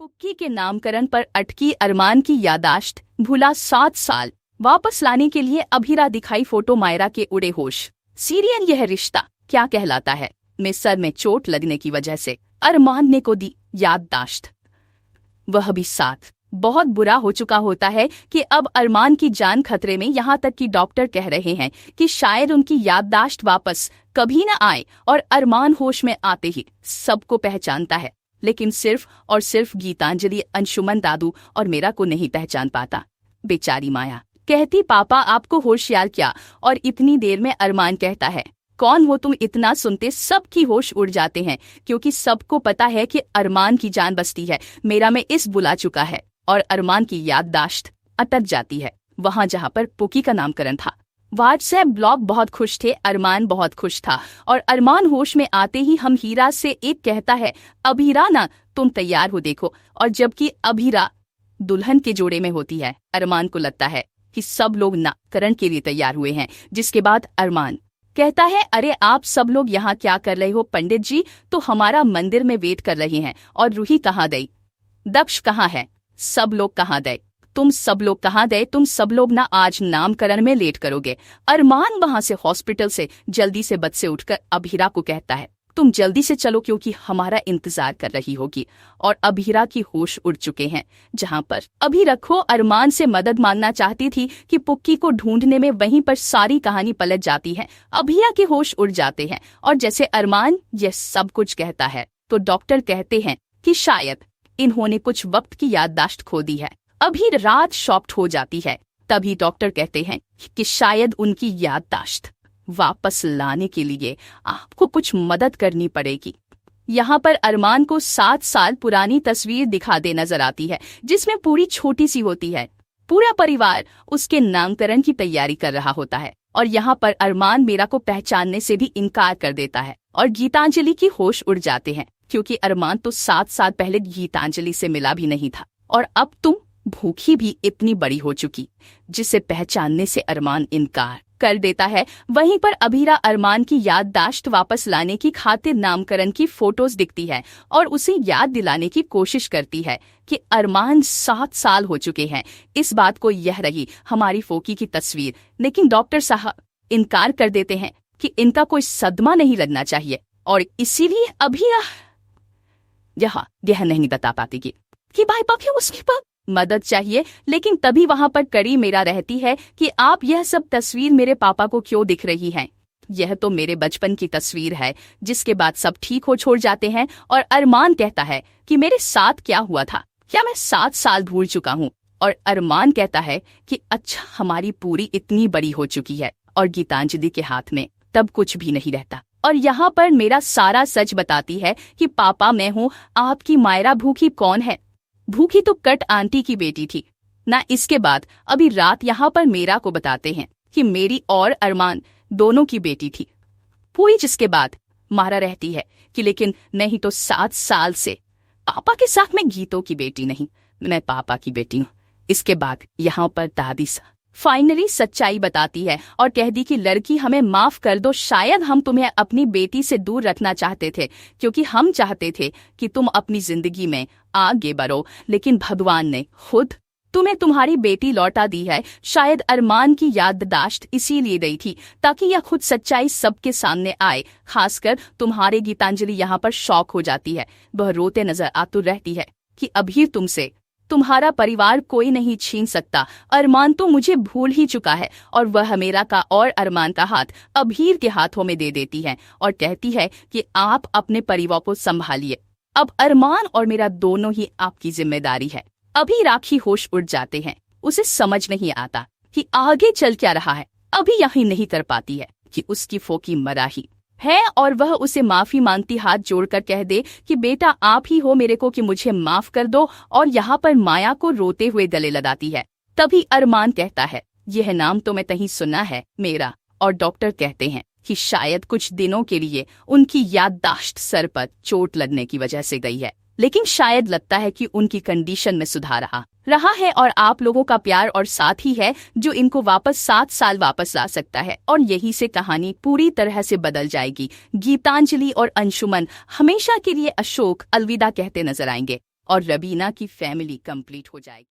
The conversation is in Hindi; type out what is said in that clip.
पुक्की के नामकरण पर अटकी अरमान की यादाश्त, भूला 7 साल, वापस लाने के लिए अभीरा दिखाई फोटो, मायरा के उड़े होश। सीरियल यह रिश्ता क्या कहलाता है में सर में चोट लगने की वजह से अरमान ने को दी याददाश्त, वह भी साथ। बहुत बुरा हो चुका होता है कि अब अरमान की जान खतरे में, यहाँ तक कि डॉक्टर कह रहे हैं कि शायद उनकी याददाश्त वापस कभी न आए। और अरमान होश में आते ही सबको पहचानता है, लेकिन सिर्फ और सिर्फ गीतांजलि, अंशुमन, दादू और मेरा को नहीं पहचान पाता। बेचारी माया कहती, पापा आपको होशियार क्या? और इतनी देर में अरमान कहता है, कौन हो तुम? इतना सुनते सबकी होश उड़ जाते हैं, क्योंकि सबको पता है कि अरमान की जान बसती है। मेरा में इस बुला चुका है और अरमान की याददाश्त अटक जाती है वहां जहां पर पुकी का नामकरण था। व्हाट्सएप ब्लॉग बहुत खुश थे, अरमान बहुत खुश था। और अरमान होश में आते ही हम हीरा से एक कहता है, अभीरा ना तुम तैयार हो देखो। और जबकि अभीरा दुल्हन के जोड़े में होती है, अरमान को लगता है कि सब लोग नामकरण के लिए तैयार हुए हैं। जिसके बाद अरमान कहता है, अरे आप सब लोग यहाँ क्या कर रहे हो? पंडित जी तो हमारा मंदिर में वेट कर रहे हैं। और रूही कहाँ गई? दक्ष कहाँ है? सब लोग कहाँ गए? तुम सब लोग कहाँ गए? तुम सब लोग ना आज नामकरण में लेट करोगे। अरमान वहां से हॉस्पिटल से जल्दी से बस से उठकर अभीरा को कहता है, तुम जल्दी से चलो क्योंकि हमारा इंतजार कर रही होगी। और अभीरा की होश उड़ चुके हैं। जहां पर अभी रखो अरमान से मदद मांगना चाहती थी कि पुक्की को ढूंढने में, वहीं पर सारी कहानी पलट जाती है। अभीरा के होश उड़ जाते हैं और जैसे अरमान यह सब कुछ कहता है तो डॉक्टर कहते हैं कि शायद इन्होंने कुछ वक्त की याददाश्त खो दी है। अभी रात शॉक्ड हो जाती है। तभी डॉक्टर कहते हैं कि शायद उनकी याददाश्त वापस लाने के लिए आपको कुछ मदद करनी पड़ेगी। यहाँ पर अरमान को 7 साल पुरानी तस्वीर दिखा दे नजर आती है, जिसमें पूरी छोटी सी होती है। पूरा परिवार उसके नामकरण की तैयारी कर रहा होता है। और यहाँ पर अरमान मीरा को पहचानने से भी इनकार कर देता है। और गीतांजलि की होश उड़ जाते हैं, क्योंकि अरमान तो 7 साल पहले गीतांजलि से मिला भी नहीं था। और अब तुम भूखी भी इतनी बड़ी हो चुकी, जिसे पहचानने से अरमान इनकार कर देता है। वहीं पर अभीरा अरमान की याददाश्त वापस लाने की खातिर नामकरण की फोटोज दिखती है और उसे याद दिलाने की कोशिश करती है कि अरमान 7 साल हो चुके हैं। इस बात को यह रही हमारी फोकी की तस्वीर, लेकिन डॉक्टर साहब इनकार कर देते हैं कि इनका कोई सदमा नहीं लगना चाहिए। और इसीलिए अभीरा यह नहीं बता पाती कि भाई पापी उसके पास मदद चाहिए। लेकिन तभी वहां पर कड़ी मेरा रहती है कि आप यह सब तस्वीर मेरे पापा को क्यों दिख रही हैं? यह तो मेरे बचपन की तस्वीर है। जिसके बाद सब ठीक हो छोड़ जाते हैं और अरमान कहता है कि मेरे साथ क्या हुआ था? क्या मैं 7 साल भूल चुका हूँ? और अरमान कहता है कि अच्छा, हमारी पूरी इतनी बड़ी हो चुकी है और गीतांजलि के हाथ में तब कुछ भी नहीं रहता। और यहाँ पर मेरा सारा सच बताती है कि पापा मैं हूँ, आपकी मायरा भूखी कौन है? भूखी तो कट आंटी की बेटी थी ना। इसके बाद अभी रात यहाँ पर मेरा को बताते हैं कि मेरी और अरमान दोनों की बेटी थी पूरी। जिसके बाद मारा रहती है कि लेकिन नहीं तो 7 साल से पापा के साथ मैं गीतों की बेटी नहीं, मैं पापा की बेटी हूँ। इसके बाद यहाँ पर दादी फाइनली सच्चाई बताती है और कह दी कि लड़की हमें माफ कर दो, शायद हम तुम्हें अपनी बेटी से दूर रखना चाहते थे, क्योंकि हम चाहते थे कि तुम अपनी जिंदगी में आगे बढ़ो, लेकिन भगवान ने खुद तुम्हें तुम्हारी बेटी लौटा दी है। शायद अरमान की याददाश्त इसीलिए दी थी ताकि यह खुद सच्चाई सबके सामने आए। खासकर तुम्हारे गीतांजलि यहाँ पर शॉक हो जाती है। वह रोते नजर आतुर रहती है कि अभी तुमसे तुम्हारा परिवार कोई नहीं छीन सकता। अरमान तो मुझे भूल ही चुका है। और वह मेरा का और अरमान का हाथ अभीर के हाथों में दे देती है और कहती है कि आप अपने परिवार को संभालिए। अब अरमान और मेरा दोनों ही आपकी जिम्मेदारी है। अभी राखी होश उड़ जाते हैं। उसे समझ नहीं आता कि आगे चल क्या रहा है। अभी यही नहीं कर पाती है कि उसकी फोकी मराही है और वह उसे माफी मांगती हाथ जोड़कर कह दे कि बेटा आप ही हो मेरे को कि मुझे माफ कर दो। और यहाँ पर माया को रोते हुए गले लगाती है। तभी अरमान कहता है, यह नाम तो मैं कहीं सुना है मेरा। और डॉक्टर कहते हैं कि शायद कुछ दिनों के लिए उनकी याददाश्त सर पर चोट लगने की वजह से गई है, लेकिन शायद लगता है कि उनकी कंडीशन में सुधार रहा है। और आप लोगों का प्यार और साथ ही है जो इनको वापस 7 साल वापस ला सकता है। और यही से कहानी पूरी तरह से बदल जाएगी। गीतांजलि और अंशुमन हमेशा के लिए अशोक अलविदा कहते नजर आएंगे। और रबीना की फैमिली कंप्लीट हो जाएगी।